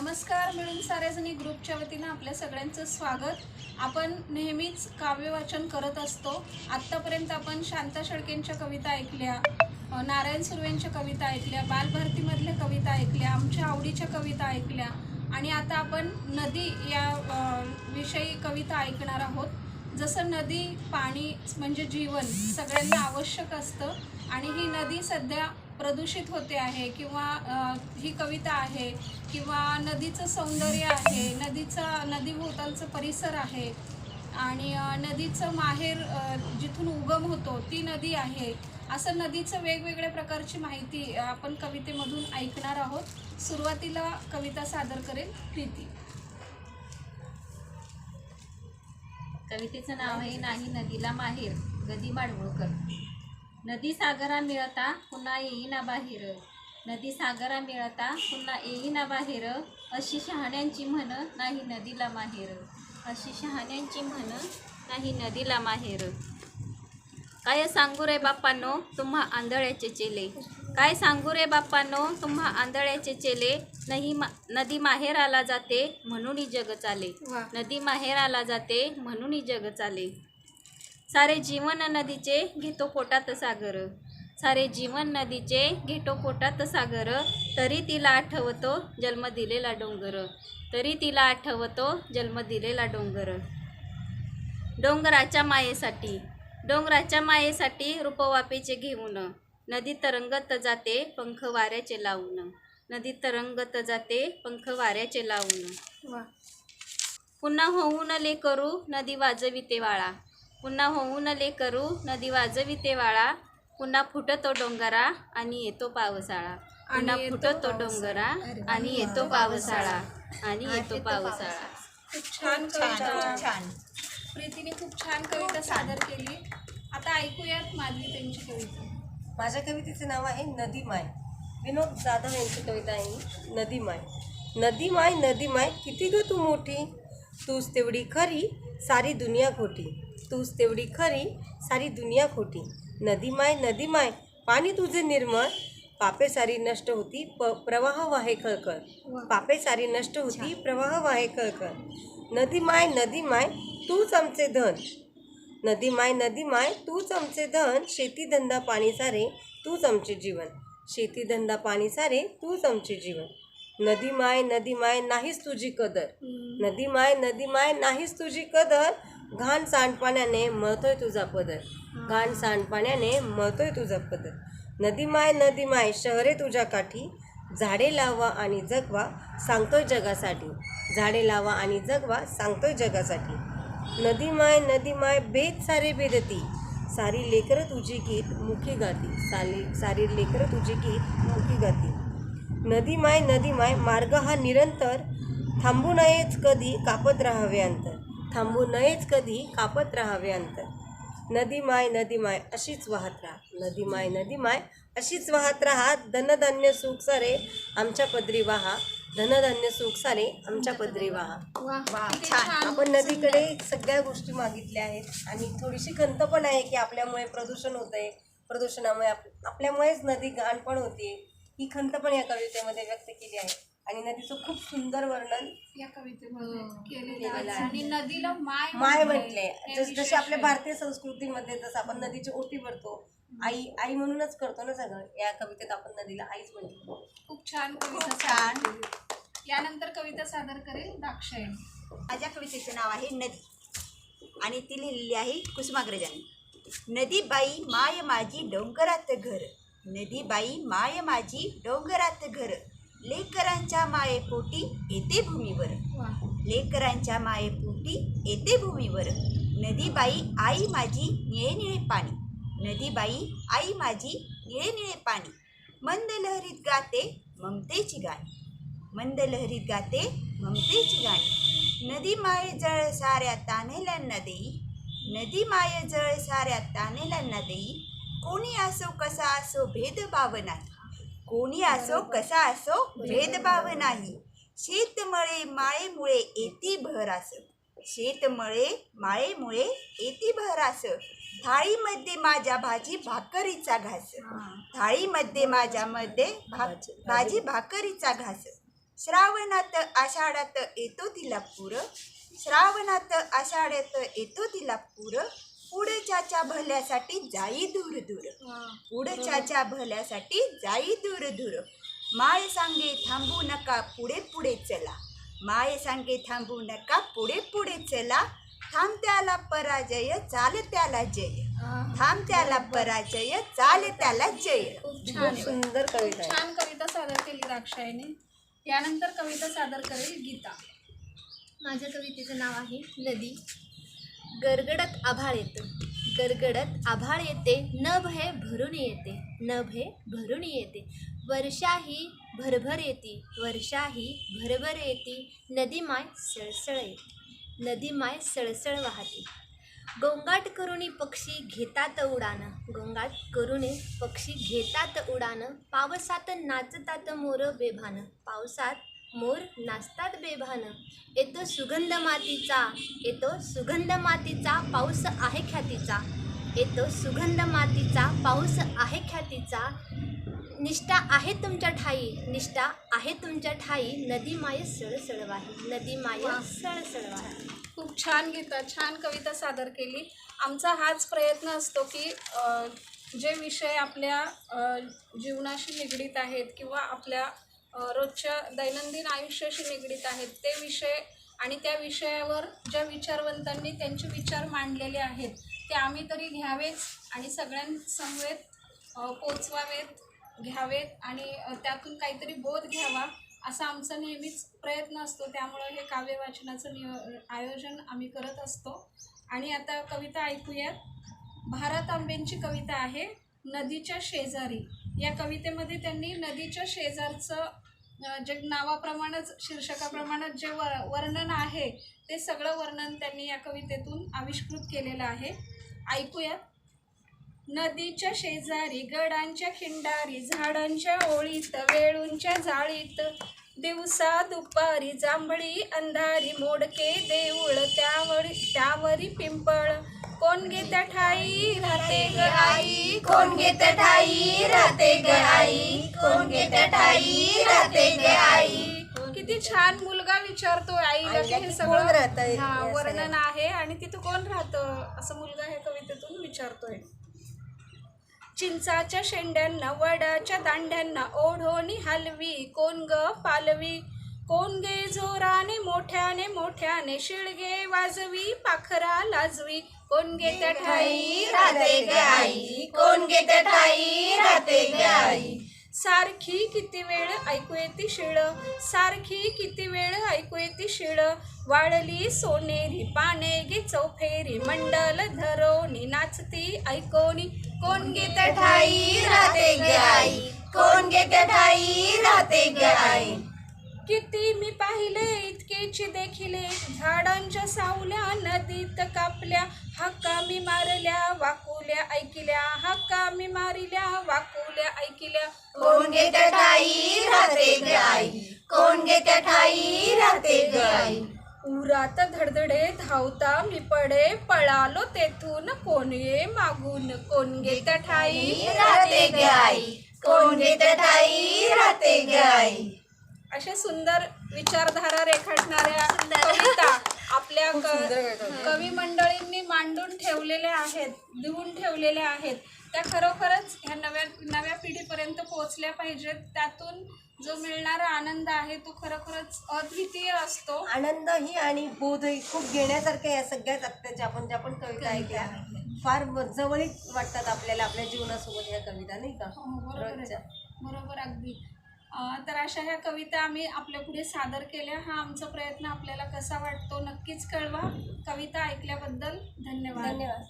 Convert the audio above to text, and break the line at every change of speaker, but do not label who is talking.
नमस्कार. मिळून साऱ्याजणी ग्रुपच्या वतीनं आपल्या सगळ्यांचं स्वागत. आपण नेहमीच काव्यवाचन करत असतो. आत्तापर्यंत आपण शांता शेळकेंच्या कविता ऐकल्या, नारायण सुर्वेंच्या कविता ऐकल्या, बालभारतीमधल्या कविता ऐकल्या, आमच्या आवडीच्या कविता ऐकल्या आणि आता आपण नदी या विषयी कविता ऐकणार आहोत. जसं नदी, पाणी म्हणजे जीवन सगळ्यांना आवश्यक असतं आणि ही नदी सध्या प्रदूषित होते आहे किंवा ही कविता आहे किंवा नदीचं सौंदर्य आहे, नदीभोवतालचं परिसर आहे आणि नदीचं माहेर जिथून उगम होतो ती नदी आहे. असं नदीचं वेगवेगळ्या प्रकारची माहिती आपण कवितेमधून ऐकणार आहोत. सुरुवातीला कविता सादर करेल प्रीती.
कवितेचं नाव आहे नाही नदीला माहेर, गदी माडगुळकर. नदी सागरा मिळता पुन्हा येईना बाहेर, नदी सागरा मिळता पुन्हा येईना बाहेर, अशी शहाण्यांची म्हण नाही नदीला माहेर, अशी शहाण्यांची म्हण नाही नदीला माहेर. काय सांगू रे बाप्पांनो तुम्हा आंधळ्याचे चेले, काय सांगू रे बाप्पांनो तुम्हा आंधळ्याचे चेले, नदी माहेराला जाते म्हणून जग चाले, नदी माहेराला जाते म्हणून जग चाले. सारे जीवन नदीचे घेतो पोटात सागर, सारे जीवन नदीचे घेतो पोटात सागर, तरी तिला आठवतो जन्म दिलेला डोंगर, तरी तिला आठवतो जन्म दिलेला डोंगर. डोंगराच्या मायेसाठी, डोंगराच्या मायेसाठी रूपवापेचे घेऊन, नदी तरंगत जाते पंख वाऱ्याचे लावून, नदी तरंगत जाते पंख वाऱ्याचे लावून. पुन्हा होऊन ले करू नदी वाजविते वाळा, पुन्हा होऊन ले करू नदी वाजविते वाळा, पुन्हा फुटतो डोंगरा आणि येतो पावसाळा, पुन्हा फुटतो डोंगरा आणि येतो पावसाळा, आणि येतो पावसाळा.
खूप छान कविता, प्रीतीने खूप छान कविता सादर केली. आता ऐकूयात माधवी त्यांची कविता.
माझ्या कवितेचे नाव आहे नदी माय. विनोद जाधव यांची कविता आहे नदी माय. नदी माय नदी माय किती ग तू मोठी, तूच तेवढी खरी सारी दुनिया खोटी, तूच तेवढी खरी सारी दुनिया खोटी. नदी माय पाणी तुझे निर्मळ, पापे सारी नष्ट होती प्रवाह वाहे खळखळ, पापे सारी नष्ट होती प्रवाह वाहे खळखळ. नदी माय तूच आमचे धन, नदी माय तूच आमचे धन, शेती धंदा पाणी सारे तूच आमचे जीवन, शेती धंदा पाणी सारे तूच आमचे जीवन. नदी माय नाहीच तुझी कदर, नदी माय नाहीच तुझी कदर, घाण सांडपाण्याने मळतोय तुझा पदर, घाण सांडपाण्याने मळतोय तुझा पदर. नदी माय शहरे तुझ्या काठी, झाडे लावा आणि जगवा सांगतोय जगासाठी, झाडे लावा आणि जगवा सांगतोय जगासाठी. नदी माय भेद सारे भेदती, सारी लेकरं तुझी गीत मुखी गाती, सारी लेकरं तुझी गीत मुखी गाती. नदी माय मार्ग हा निरंतर, थांबू नयेच कधी कापत राहावे अंतर, थांबू नयेच कधी कापत राहावे अंतर. नदी माय अशीच वाहत राहा, नदी माय अशीच वाहत राहा, धनधान्य सुख सारे आमच्या पदरी वाहा, धनधान्य सुख सारे आमच्या पदरी वाहा. आपण नदीकडे सगळ्या गोष्टी मागितल्या आहेत आणि थोडीशी खंत पण आहे की आपल्यामुळे प्रदूषण होत आहे, प्रदूषणामुळे आपल्यामुळेच नदी घाण पण होते. ही खंत पण या कवितेमध्ये व्यक्त केली आहे आणि नदीचं खूप सुंदर वर्णन
या कवितेमध्ये केलेलं आहे आणि नदीला
माय म्हटले. जसे आपल्या भारतीय संस्कृतीमध्ये जसं आपण नदीची ओटी भरतो, आई म्हणूनच करतो ना सगळं, या कवितेत आपण नदीला आईच म्हणतो.
खूप छान कविता सादर केली. यानंतर कविता सादर करेल दाक्षायणी.
माझ्या कवितेचं नाव आहे नदी आणि ती लिहिलेली आहे कुसुमाग्रजांनी. नदी बाई माय माझी डोंगरात घर, नदी बाई माय माझी डोंगरात घर, लेकरांच्या मायेपोटी येते भूमीवर, लेकरांच्या मायेपोटी येते भूमीवर. नदी बाई आई माझी निळे निळे पाणी, नदी बाई आई माझी निळे निळे पाणी, मंद लहरीत गाते ममतेची गाणी, मंद लहरीत गाते ममतेची गाणी. नदी माय जळ साऱ्या तान्हेल्यांना देई, नदी माय जळ साऱ्या तान्हेल्यांना देई, कोणी असो कसा असो भेदभाव नाही, कोणी असो कसा असो भेदभाव नाही. शेतमळे माळेमुळे येती बहरास, शेतमळे माळेमुळे येती बहरास, थाळीमध्ये माझ्या भाजी भाकरीचा घास, थाळीमध्ये माझ्या भाजी भाकरीचा घास. श्रावणात आषाढात येतो तिला पूर, श्रावणात आषाढात येतो तिला पूर, पुढच्याच्या भल्यासाठी जाई दूर दूर, पुढच्याच्या भल्यासाठी जाई दूर दूर. माय सांगे थांबू नका पुढे पुढे चला, माय सांगे थांबू नका पुढे पुढे चला, थांब त्याला पराजय चाल त्याला जय, थांब त्याला पराजय चाल त्याला जय.
खूप
खूप
छान
सुंदर कविता आहे.
छान कविता सादर केली दाक्षायने. यानंतर कविता सादर करेल गीता.
माझ्या कवितेचं नाव आहे नदी. गरगडत आभाळ येतं, गरगडत आभाळ येते, नभ हे भरून येते, नभ हे भरून येते, वर्षाही भरभर येते, वर्षाही भरभर येते, नदी माय सळसळ येते, नदी माय सळसळ वाहते. गोंगाट करुणी पक्षी घेतात उडान, गोंगाट करुणी पक्षी घेतात उडान, पावसात नाचतात मोर बेभान, पावसात मोर नाचतात बेभान. येतो सुगंध मातीचा, येतो सुगंध मातीचा, पाऊस आहे ख्यातीचा, येतो सुगंध मातीचा, पाऊस आहे ख्यातीचा. निष्ठा आहे तुमच्या ठाई, निष्ठा आहे तुमच्या ठाई, नदी माय सळसळ वाही, नदी माय सळसळ वाही.
खूप छान गीता, छान कविता सादर केली. आमचा हाच प्रयत्न असतो की जे विषय आपल्या जीवनाशी निगडीत आहेत किंवा आपल्या रोजच्या दैनंदिन आयुष्याशी निगडीत आहेत ते विषय आणि त्या विषयावर ज्या विचारवंतांनी त्यांचे विचार मांडलेले आहेत ते आम्ही तरी घ्यावेच आणि सगळ्यांसमवेत पोचवावेत, घ्यावेत आणि त्यातून काहीतरी बोध घ्यावा असा आमचा नेहमीच प्रयत्न असतो. त्यामुळं हे काव्य वाचनाचं आयोजन आम्ही करत असतो. आणि आता कविता ऐकूयात. भारत आंबेंची कविता आहे नदीच्या शेजारी. या कवितेमध्ये त्यांनी नदीच्या शेजारचं जे नावाप्रमाणेच शीर्षकाप्रमाणेच जे वर्णन आहे ते सगळं वर्णन त्यांनी या कवितेतून आविष्कृत केलेलं आहे. ऐकूयात. नदीच्या शेजारी गडांच्या खिंडारी, झाडांच्या ओळीत वेळूंच्या जाळीत, दिवसा दुपारी जांभळी अंधारी, मोडके देऊळ त्यावरी पिंपळ, कोण घेत्या ठाई राहते ग आई,
कोण घेत्या ठाई राहते ग आई, कोण घेत्या ठाई राहते ग आई.
किती छान मुलगा विचारतोय आईला की हे
कोण
सगळं
राहतंय
वर्णन आहे आणि तिथं कोण राहतं असं मुलगा हे कवितेतून विचारतोय. चिंचाच्या शेंड्यांना वडाच्या दांड्यांना ओढोनी हलवी, कोण ग पालवी, कोण गे जोराने मोठ्याने मोठ्याने, शिळगे वाजवी पाखरा लाजवी, कोण गे त्या ठाई
राहते ग आई, कोण घेत्या ठाई राहते ग आई.
सारखी किती वेळ ऐकू येती शिळ, सारखी किती वेळ ऐकू येती शिळ, वाळली सोनेरी पाने गे चौफेरी, मंडल धरोनी नाचती ऐकोनी, कोण घेत्या
ठाई राहते ग आई, कोण घेत्या ठाई राहते ग आई.
किती मी पाहिले इतकेची देखिले, झाडांच्या सावल्या नदीत कापल्या, हक्का मी मारल्या वाकुल्या ऐकिल्या, हक्का मी मारिल्या वाकुल्या ऐकिल्या,
कोण घेत्या ठाई राहते ग आई, कोण घेत्या ठाई राहते ग आई.
उरात धडधडे धावता मी पडे, पळालो तेथून कोण ये मागून, कोण घेत्या ठाई
राहते ग आई, कोण घेत्या ठाई राहते ग आई.
अशा सुंदर विचारधारा रेखाटणाऱ्या कविता आपल्या कवी मंडळींनी मांडून ठेवलेल्या आहेत, लिहून ठेवलेल्या आहेत. त्या खरोखरच ह्या नव्या पिढीपर्यंत पोहोचल्या पाहिजेत. त्यातून जो मिळणारा आनंद आहे तो खरोखरच अद्वितीय असतो.
आनंदही आणि बोधही खूप घेण्यासारख्या या सगळ्याच आत्ताच्या आपण ज्या पण कविता ऐकल्या फार जवळीक वाटतात आपल्याला आपल्या जीवनासोबत ह्या कविता, नाही का?
बरोबर
रोजच्या.
आहे. बरोबर अगदी. तर अशा ह्या कविता आम्ही आपल्या पुढे सादर केल्या. हा आमचा प्रयत्न आपल्याला कसा वाटतो नक्कीच कळवा. कविता ऐकल्याबद्दल धन्यवाद.
धन्यवाद.